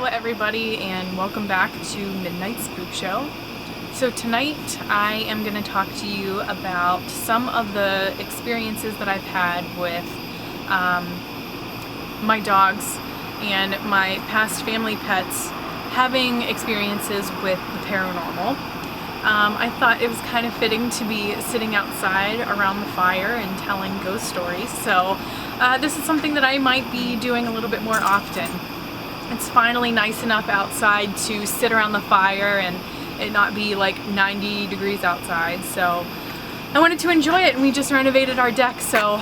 everybody, and welcome back to Midnite Spookshow. So tonight I am going to talk to you about some of the experiences that I've had with my dogs and my past family pets having experiences with the paranormal. I thought it was kind of fitting to be sitting outside around the fire and telling ghost stories, so this is something that I might be doing a little bit more often. It's finally nice enough outside to sit around the fire and it not be like 90 degrees outside, so I wanted to enjoy it, and we just renovated our deck, so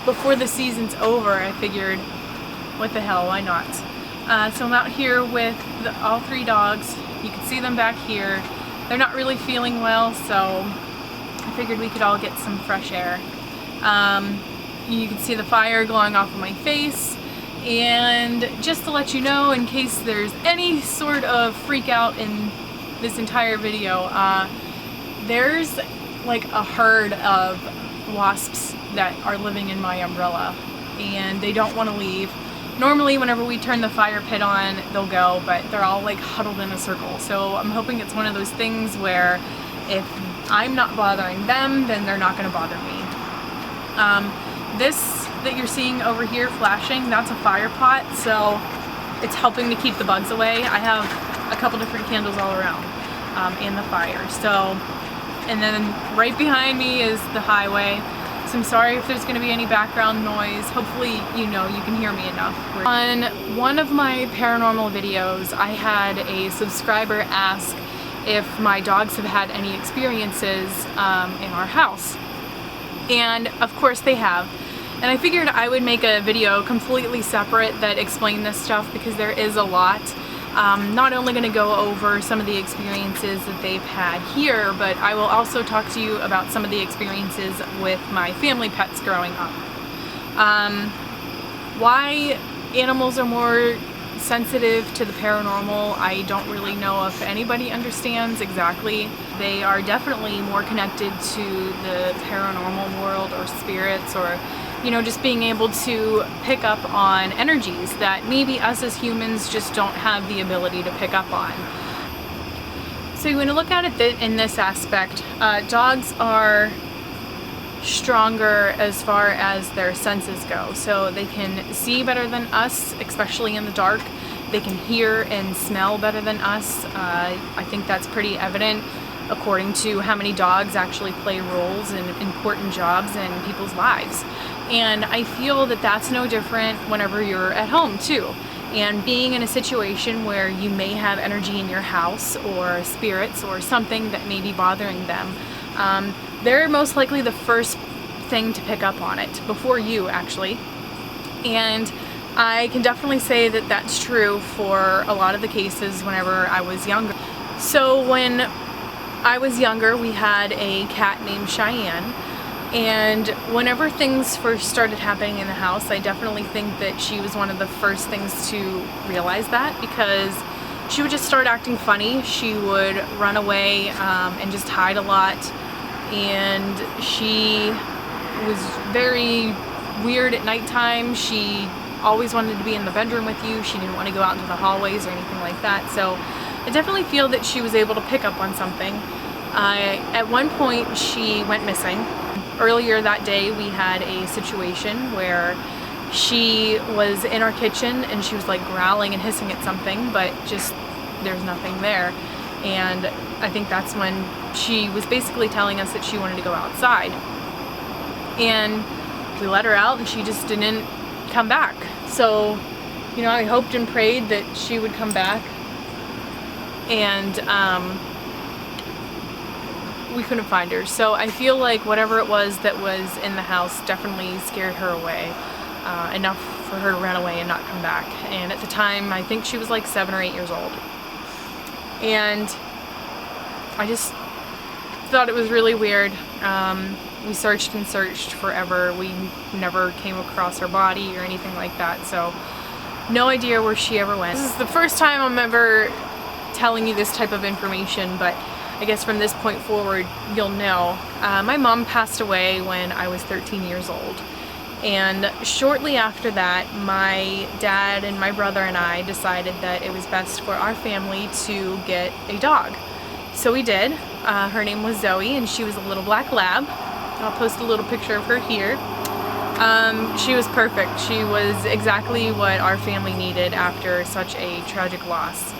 before the season's over I figured, what the hell, why not? So I'm out here with all three dogs. You can see them back here. They're not really feeling well, so I figured we could all get some fresh air. You can see the fire glowing off of my face. And just to let you know, in case there's any sort of freak out in this entire video, there's like a herd of wasps that are living in my umbrella, and they don't want to leave. Normally whenever we turn the fire pit on, they'll go, but they're all like huddled in a circle. So I'm hoping it's one of those things where if I'm not bothering them, then they're not going to bother me. This that you're seeing over here flashing, that's a fire pot, so it's helping to keep the bugs away. I have a couple different candles all around in the fire. So, and then right behind me is the highway. So I'm sorry if there's going to be any background noise. Hopefully, you can hear me enough. On one of my paranormal videos, I had a subscriber ask if my dogs have had any experiences in our house. And of course they have. And I figured I would make a video completely separate that explained this stuff, because there is a lot. Not only going to go over some of the experiences that they've had here, but I will also talk to you about some of the experiences with my family pets growing up. Why animals are more sensitive to the paranormal, I don't really know if anybody understands exactly. They are definitely more connected to the paranormal world or spirits, or just being able to pick up on energies that maybe us as humans just don't have the ability to pick up on. So you want to look at it in this aspect. Dogs are stronger as far as their senses go. So they can see better than us, especially in the dark. They can hear and smell better than us. I think that's pretty evident according to how many dogs actually play roles in important jobs in people's lives. And I feel that that's no different whenever you're at home too. And being in a situation where you may have energy in your house or spirits or something that may be bothering them, they're most likely the first thing to pick up on it, before you actually. And I can definitely say that that's true for a lot of the cases whenever I was younger. So when I was younger, we had a cat named Cheyenne, and whenever things first started happening in the house, I definitely think that she was one of the first things to realize that, because she would just start acting funny. She would run away and just hide a lot, and she was very weird at nighttime. She always wanted to be in the bedroom with you. She didn't want to go out into the hallways or anything like that. So I definitely feel that she was able to pick up on something. At one point she went missing. Earlier that day we had a situation where she was in our kitchen and she was like growling and hissing at something, but just there's nothing there. And I think that's when she was basically telling us that she wanted to go outside. And we let her out and she just didn't come back. So, I hoped and prayed that she would come back, and we couldn't find her. So I feel like whatever it was that was in the house definitely scared her away, enough for her to run away and not come back. And at the time, I think she was like 7 or 8 years old. And I just thought it was really weird. We searched and searched forever. We never came across her body or anything like that, so no idea where she ever went. This is the first time I'm ever telling you this type of information, but I guess from this point forward you'll know. My mom passed away when I was 13 years old, And shortly after that, my dad and my brother and I decided that it was best for our family to get a dog. So we did. Her name was Zoe, and she was a little black lab. I'll post a little picture of her here. She was perfect. She was exactly what our family needed after such a tragic loss.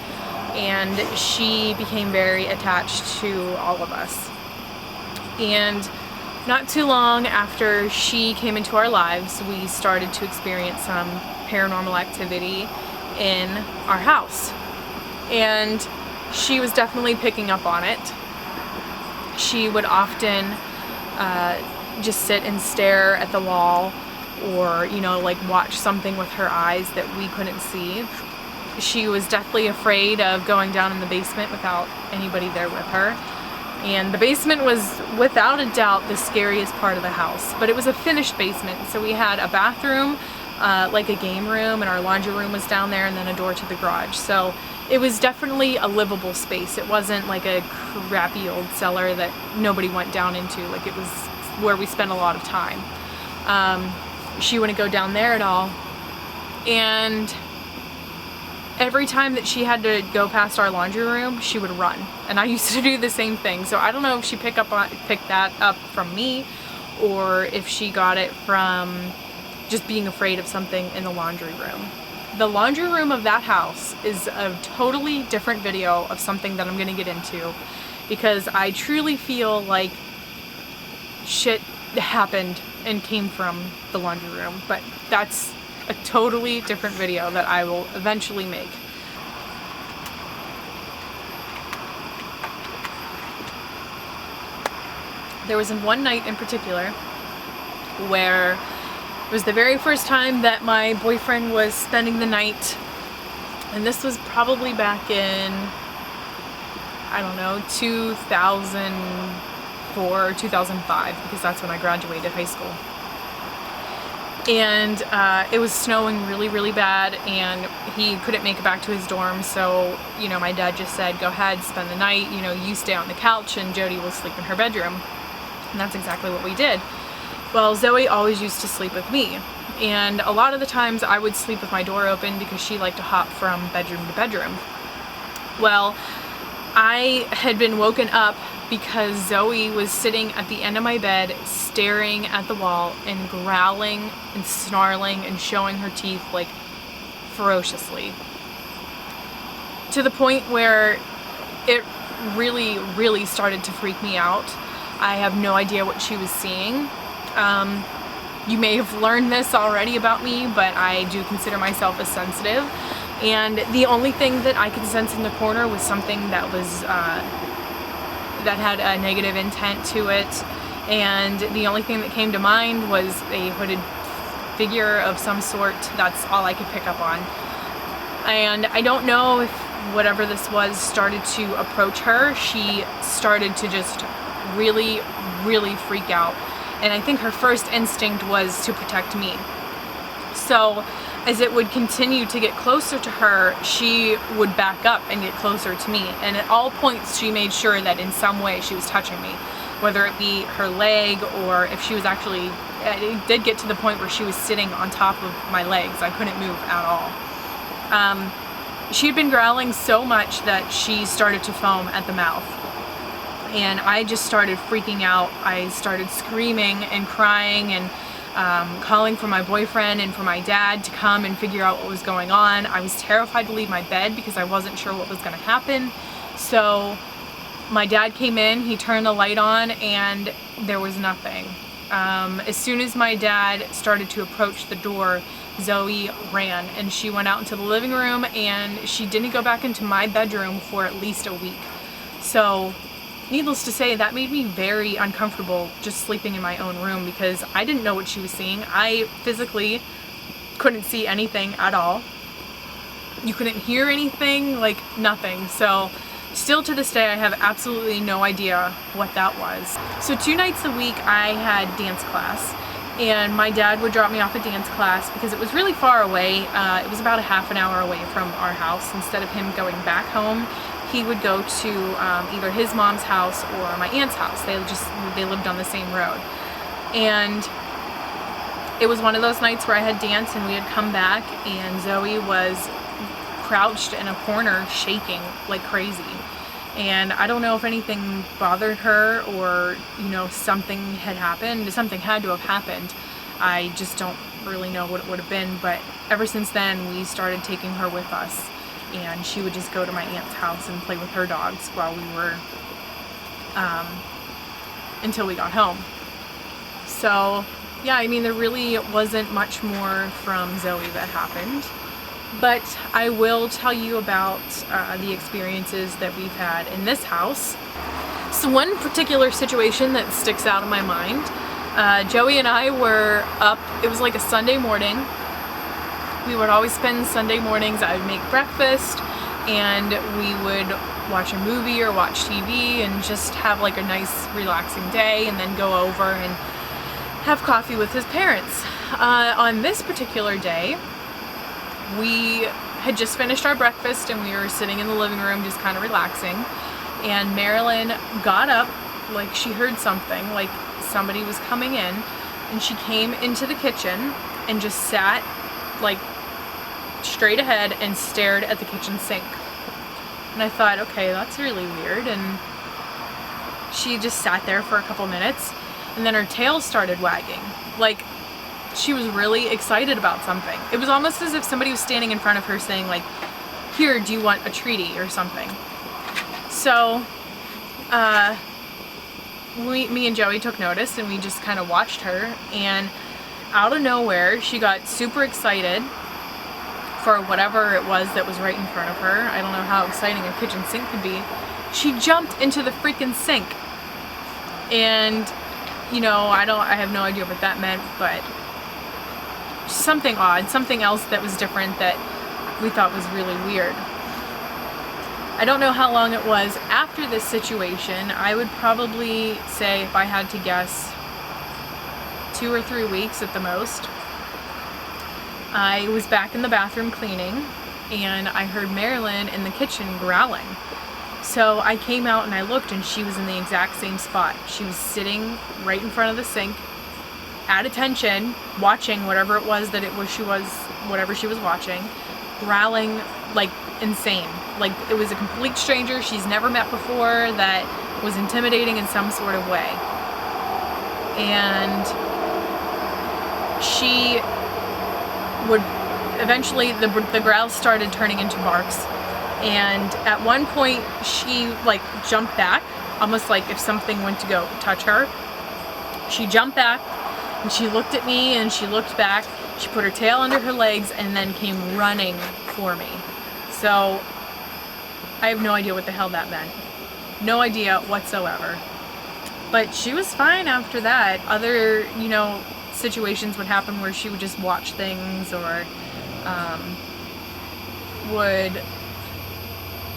And she became very attached to all of us. And not too long after she came into our lives, we started to experience some paranormal activity in our house. And she was definitely picking up on it. She would often just sit and stare at the wall, or, you know, like watch something with her eyes that we couldn't see. She was deathly afraid of going down in the basement without anybody there with her. And the basement was without a doubt the scariest part of the house, but it was a finished basement. So we had a bathroom, like a game room, and our laundry room was down there, and then a door to the garage. So it was definitely a livable space. It wasn't like a crappy old cellar that nobody went down into. Like, it was where we spent a lot of time. She wouldn't go down there at all. And every time that she had to go past our laundry room, she would run. And I used to do the same thing. So I don't know if she picked that up from me, or if she got it from just being afraid of something in the laundry room. The laundry room of that house is a totally different video of something that I'm gonna get into, because I truly feel like shit happened and came from the laundry room. But that's a totally different video that I will eventually make. There was one night in particular where it was the very first time that my boyfriend was spending the night, and this was probably back in, I don't know, 2004 or 2005, because that's when I graduated high school. And it was snowing really, really bad, and he couldn't make it back to his dorm. So, you know, my dad just said, go ahead, spend the night, you know, you stay on the couch and Jody will sleep in her bedroom. And that's exactly what we did. Well, Zoe always used to sleep with me, and a lot of the times I would sleep with my door open because she liked to hop from bedroom to bedroom. Well, I had been woken up because Zoe was sitting at the end of my bed staring at the wall and growling and snarling and showing her teeth, like, ferociously, to the point where it really, really started to freak me out. I have no idea what she was seeing. You may have learned this already about me, but I do consider myself as sensitive. And the only thing that I could sense in the corner was something that was that had a negative intent to it. And the only thing that came to mind was a hooded figure of some sort. That's all I could pick up on. And I don't know if whatever this was started to approach her. She started to just really, really freak out. And I think her first instinct was to protect me. So as it would continue to get closer to her, she would back up and get closer to me. And at all points, she made sure that in some way she was touching me, whether it be her leg, or if she was actually, it did get to the point where she was sitting on top of my legs. I couldn't move at all. She had been growling so much that she started to foam at the mouth. And I just started freaking out. I started screaming and crying and calling for my boyfriend and for my dad to come and figure out what was going on. I was terrified to leave my bed because I wasn't sure what was going to happen. So my dad came in, he turned the light on, and there was nothing. As soon as my dad started to approach the door, Zoe ran, and she went out into the living room, and she didn't go back into my bedroom for at least a week. So needless to say, that made me very uncomfortable just sleeping in my own room, because I didn't know what she was seeing. I physically couldn't see anything at all. You couldn't hear anything, like nothing. So still to this day, I have absolutely no idea what that was. So 2 nights a week I had dance class, and my dad would drop me off at dance class because it was really far away. It was about a half an hour away from our house. Instead of him going back home, he would go to either his mom's house or my aunt's house. They lived on the same road. And It was one of those nights where I had danced and we had come back and Zoe was crouched in a corner shaking like crazy. And I don't know if anything bothered her or, you know, something had happened. Something had to have happened. I just don't really know what it would have been, but ever since then we started taking her with us, and she would just go to my aunt's house and play with her dogs while we were, until we got home. So yeah, I mean, there really wasn't much more from Zoe that happened, but I will tell you about the experiences that we've had in this house. So one particular situation that sticks out in my mind, Joey and I were up, it was like a Sunday morning. We would always spend Sunday mornings, I would make breakfast and we would watch a movie or watch TV and just have like a nice relaxing day, and then go over and have coffee with his parents. On this particular day, we had just finished our breakfast and we were sitting in the living room just kind of relaxing, and Marilyn got up like she heard something, like somebody was coming in, and she came into the kitchen and just sat like straight ahead and stared at the kitchen sink. And I thought, okay, that's really weird. And she just sat there for a couple minutes, and then her tail started wagging. Like, she was really excited about something. It was almost as if somebody was standing in front of her saying like, here, do you want a treaty or something? So, me and Joey took notice and we just kind of watched her, and out of nowhere, she got super excited for whatever it was that was right in front of her. I don't know how exciting a kitchen sink could be. She jumped into the freaking sink. And, you know, I have no idea what that meant, but something odd, something else that was different that we thought was really weird. I don't know how long it was after this situation. I would probably say, if I had to guess, 2 or 3 weeks at the most. I was back in the bathroom cleaning and I heard Marilyn in the kitchen growling. So I came out and I looked, and she was in the exact same spot. She was sitting right in front of the sink, at attention, watching whatever it was that whatever she was watching, growling like insane. Like it was a complete stranger she's never met before that was intimidating in some sort of way. And she would eventually, the growls started turning into barks, and at one point she like jumped back, almost like if something went to go touch her. She jumped back and she looked at me and she looked back, she put her tail under her legs and then came running for me. So I have no idea what the hell that meant. No idea whatsoever. But she was fine after that. Other, you know, situations would happen where she would just watch things, or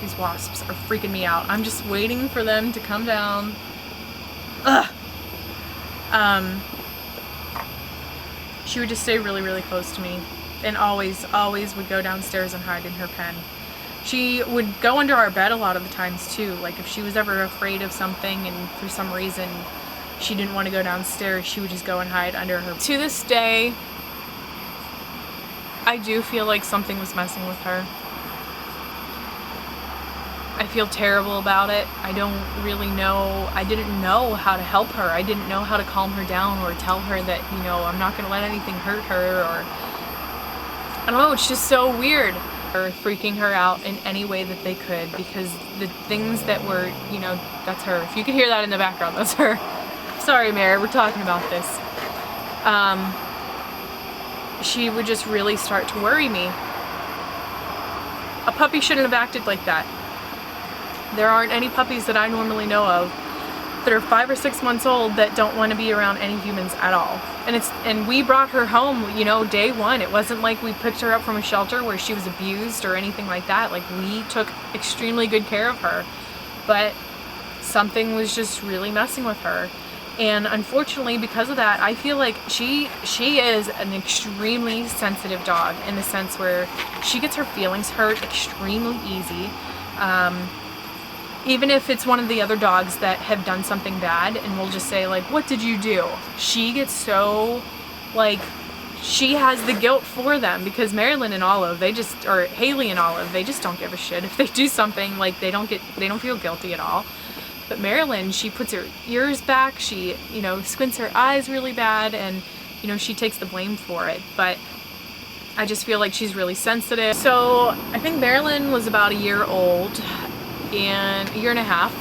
these wasps are freaking me out. I'm just waiting for them to come down. Ugh. She would just stay really, really close to me, and always would go downstairs and hide in her pen. She would go under our bed a lot of the times too. Like if she was ever afraid of something and for some reason she didn't want to go downstairs, she would just go and hide under her. To this day, I do feel like something was messing with her. I feel terrible about it. I don't really know. I didn't know how to help her. I didn't know how to calm her down or tell her that, you know, I'm not going to let anything hurt her, or I don't know, it's just so weird. Or freaking her out in any way that they could, because the things that were, you know, that's her. If you could hear that in the background, that's her. Sorry, Mary, we're talking about this. She would just really start to worry me. A puppy shouldn't have acted like that. There aren't any puppies that I normally know of that are 5 or 6 months old that don't want to be around any humans at all. And we brought her home, you know, day one. It wasn't like we picked her up from a shelter where she was abused or anything like that. Like, we took extremely good care of her, but something was just really messing with her. And unfortunately, because of that, I feel like she is an extremely sensitive dog, in the sense where she gets her feelings hurt extremely easy. Even if it's one of the other dogs that have done something bad and we'll just say like, what did you do? She gets so like she has the guilt for them, because Marilyn and Olive, or Haley and Olive, they just don't give a shit. If they do something, like, they don't feel guilty at all. But Marilyn, she puts her ears back, she, you know, squints her eyes really bad, and, you know, she takes the blame for it. But I just feel like she's really sensitive. So I think Marilyn was about a year old, and a year and a half.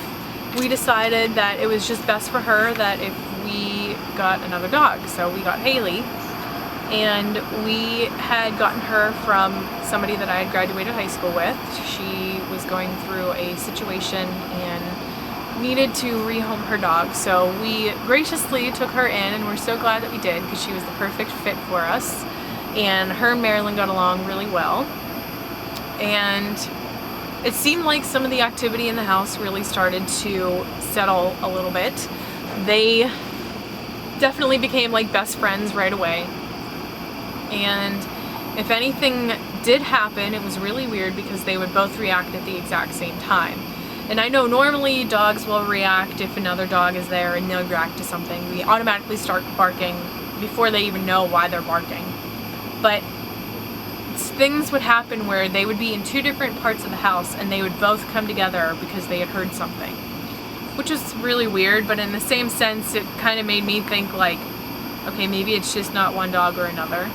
We decided that it was just best for her that if we got another dog. So we got Haley, and we had gotten her from somebody that I had graduated high school with. She was going through a situation and needed to rehome her dog. So we graciously took her in, and we're so glad that we did, because she was the perfect fit for us. And her and Marilyn got along really well. And it seemed like some of the activity in the house really started to settle a little bit. They definitely became like best friends right away. And if anything did happen, it was really weird, because they would both react at the exact same time. And I know normally dogs will react if another dog is there and they'll react to something. We automatically start barking before they even know why they're barking. But things would happen where they would be in two different parts of the house and they would both come together because they had heard something, which was really weird. But in the same sense, it kind of made me think, like, okay, maybe it's just not one dog or another.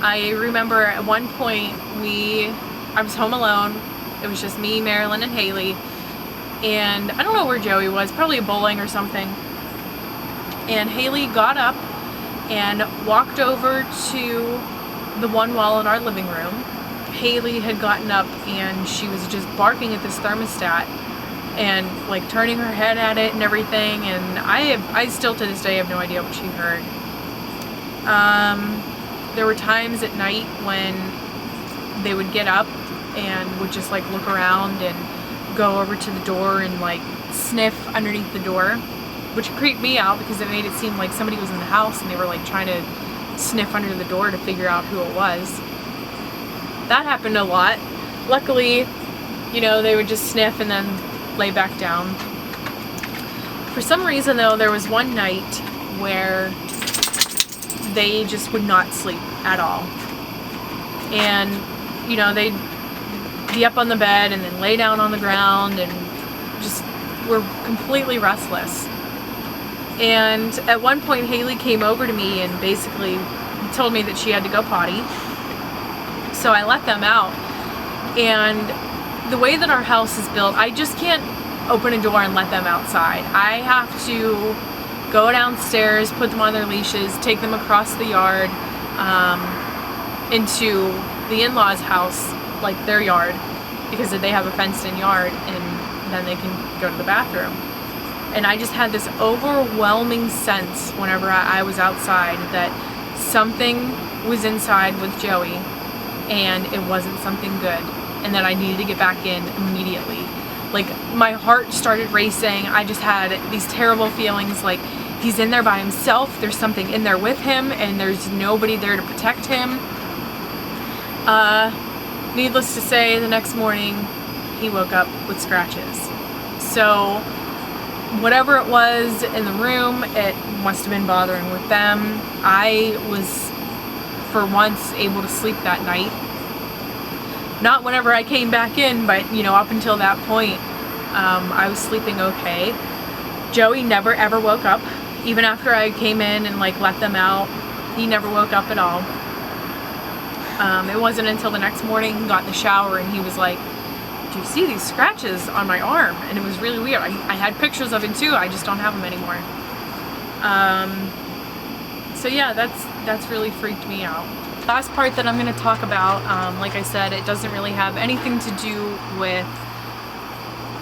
I remember at one point I was home alone. It was just me, Marilyn, and Haley. And I don't know where Joey was, probably bowling or something. And Haley got up and walked over to the one wall in our living room. Haley had gotten up and she was just barking at this thermostat and like turning her head at it and everything. And I still to this day have no idea what she heard. There were times at night when they would get up and would just like look around and go over to the door and like sniff underneath the door, which creeped me out because it made it seem like somebody was in the house and they were like trying to sniff under the door to figure out who it was. That happened a lot. Luckily, you know, they would just sniff and then lay back down. For some reason though, there was one night where they just would not sleep at all. And, you know, they'd be up on the bed and then lay down on the ground and just were completely restless. And at one point, Haley came over to me and basically told me that she had to go potty. So I let them out. And the way that our house is built, I just can't open a door and let them outside. I have to go downstairs, put them on their leashes, take them across the yard into the in-laws' house, like their yard, because they have a fenced-in yard, and then they can go to the bathroom. And I just had this overwhelming sense whenever I was outside that something was inside with Joey and it wasn't something good, and that I needed to get back in immediately. Like, my heart started racing. I just had these terrible feelings like he's in there by himself, there's something in there with him, and there's nobody there to protect him. Needless to say, the next morning he woke up with scratches. So whatever it was in the room, it must have been bothering with them. I was, for once, able to sleep that night. Not whenever I came back in, but, you know, up until that point, I was sleeping okay. Joey never ever woke up. Even after I came in and, like, let them out, he never woke up at all. It wasn't until the next morning he got in the shower and he was like, "Do you see these scratches on my arm?" And it was really weird. I had pictures of it too, I just don't have them anymore. So yeah, that's really freaked me out. Last part that I'm going to talk about, like I said, it doesn't really have anything to do with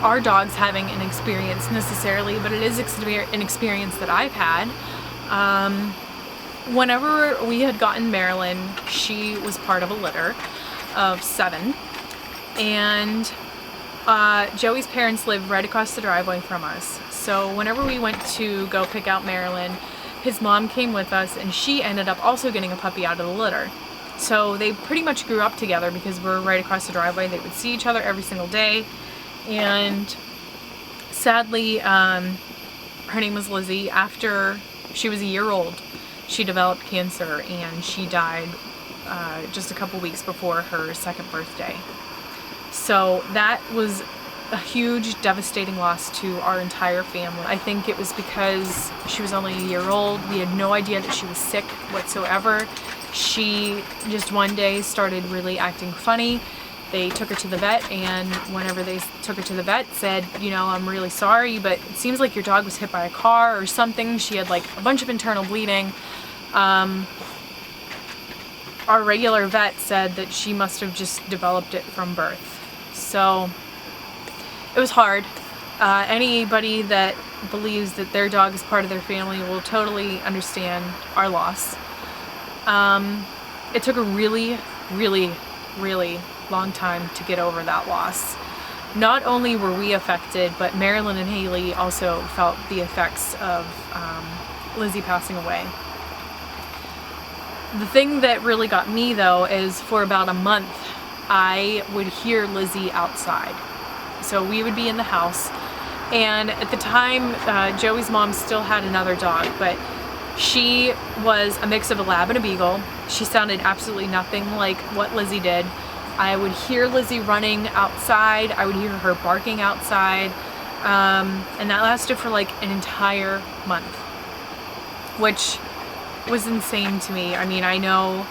our dogs having an experience necessarily, but it is an experience that I've had. Whenever we had gotten Marilyn, she was part of a litter of 7. And Joey's parents live right across the driveway from us. So whenever we went to go pick out Marilyn, his mom came with us, and she ended up also getting a puppy out of the litter. So they pretty much grew up together because we're right across the driveway. They would see each other every single day. And sadly, her name was Lizzie. After she was a year old, she developed cancer and she died just a couple weeks before her 2nd birthday. So that was a huge, devastating loss to our entire family. I think it was because she was only a year old. We had no idea that she was sick whatsoever. She just one day started really acting funny. They took her to the vet, and whenever they took her to the vet, said, you know, I'm really sorry, but it seems like your dog was hit by a car or something. She had like a bunch of internal bleeding. Our regular vet said that she must have just developed it from birth. So it was hard. Anybody that believes that their dog is part of their family will totally understand our loss. It took a really, really, really long time to get over that loss. Not only were we affected, but Marilyn and Haley also felt the effects of Lizzie passing away. The thing that really got me though is for about a month I would hear Lizzie outside. So we would be in the house, and at the time Joey's mom still had another dog, but she was a mix of a lab and a beagle. She sounded absolutely nothing like what Lizzie did. I would hear Lizzie running outside, I would hear her barking outside, and that lasted for like an entire month, which was insane to me. I mean, I know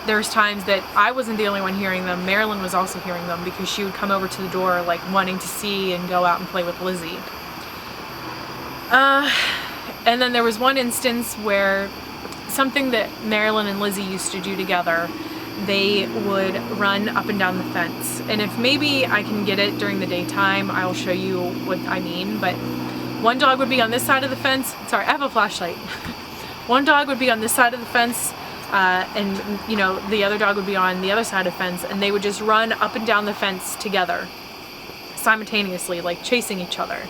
there's times that I wasn't the only one hearing them. Marilyn was also hearing them because she would come over to the door like wanting to see and go out and play with Lizzie. And then there was one instance where something that Marilyn and Lizzie used to do together, they would run up and down the fence. And if maybe I can get it during the daytime, I'll show you what I mean. But one dog would be on this side of the fence. Sorry, I have a flashlight. One dog would be on this side of the fence, and you know, the other dog would be on the other side of the fence, and they would just run up and down the fence together simultaneously, like chasing each other.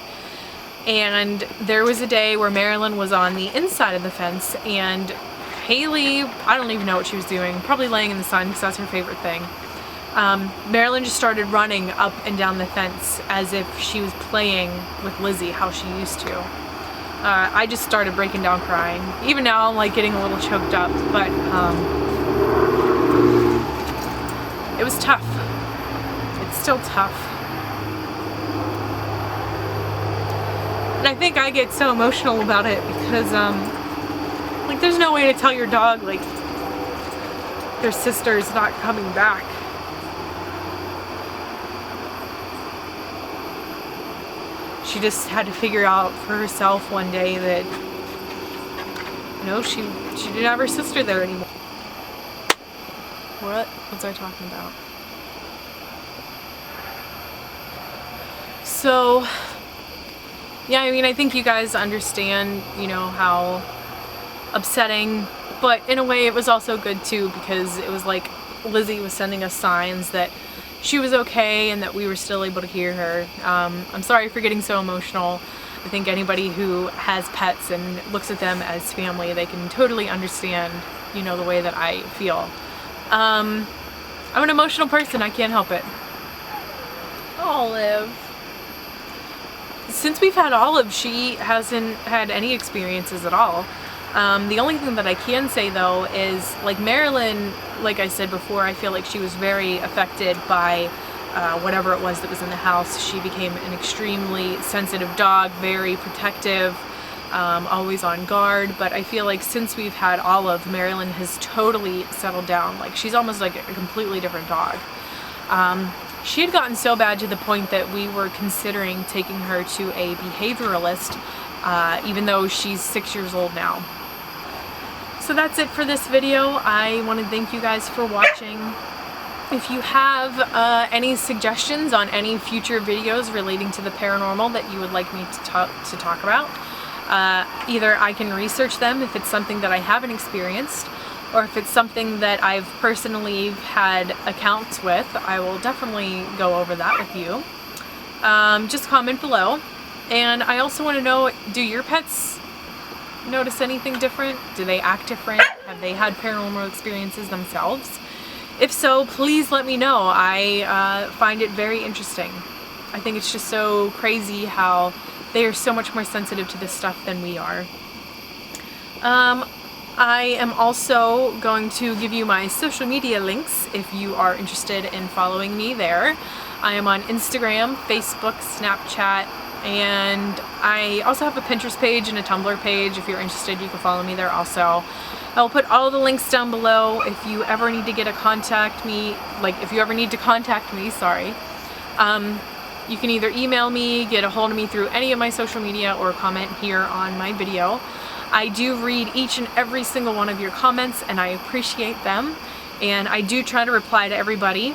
And there was a day where Marilyn was on the inside of the fence, and Haley, I don't even know what she was doing, probably laying in the sun because that's her favorite thing. Marilyn just started running up and down the fence as if she was playing with Lizzie how she used to. I just started breaking down crying. Even now I'm like getting a little choked up, but it was tough. It's still tough. And I think I get so emotional about it because like there's no way to tell your dog like their sister's not coming back. She just had to figure out for herself one day that, you know, she didn't have her sister there anymore. What was I talking about? So, yeah, I mean, I think you guys understand, you know, how upsetting, but in a way it was also good too, because it was like Lizzie was sending us signs that she was okay and that we were still able to hear her. I'm sorry for getting so emotional. I think anybody who has pets and looks at them as family, they can totally understand, you know, the way that I feel. I'm an emotional person, I can't help it. Olive. Since we've had Olive, she hasn't had any experiences at all. The only thing that I can say though is, like Marilyn, like I said before, I feel like she was very affected by whatever it was that was in the house. She became an extremely sensitive dog, very protective, always on guard. But I feel like since we've had Olive, Marilyn has totally settled down. Like she's almost like a completely different dog. She had gotten so bad to the point that we were considering taking her to a behavioralist, even though she's 6 years old now. So that's it for this video. I want to thank you guys for watching. If you have any suggestions on any future videos relating to the paranormal that you would like me to talk about, either I can research them if it's something that I haven't experienced, or if it's something that I've personally had accounts with, I will definitely go over that with you. Just comment below. And I also want to know, do your pets notice anything different? Do they act different? Have they had paranormal experiences themselves? If so, please let me know. I find it very interesting. I think it's just so crazy how they are so much more sensitive to this stuff than we are. I am also going to give you my social media links if you are interested in following me there. I am on Instagram, Facebook, Snapchat, and I also have a Pinterest page and a Tumblr page. If you're interested, you can follow me there also. I'll put all the links down below if you ever need to if you ever need to contact me, sorry. You can either email me, get a hold of me through any of my social media, or comment here on my video. I do read each and every single one of your comments, and I appreciate them. And I do try to reply to everybody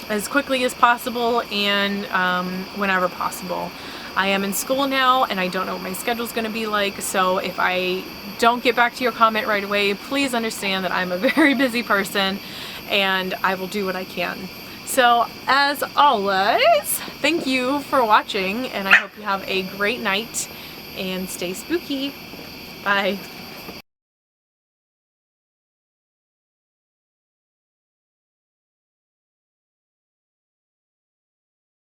as quickly as possible and whenever possible. I am in school now, and I don't know what my schedule's going to be like, so if I don't get back to your comment right away, please understand that I'm a very busy person, and I will do what I can. So, as always, thank you for watching, and I hope you have a great night, and stay spooky. Bye.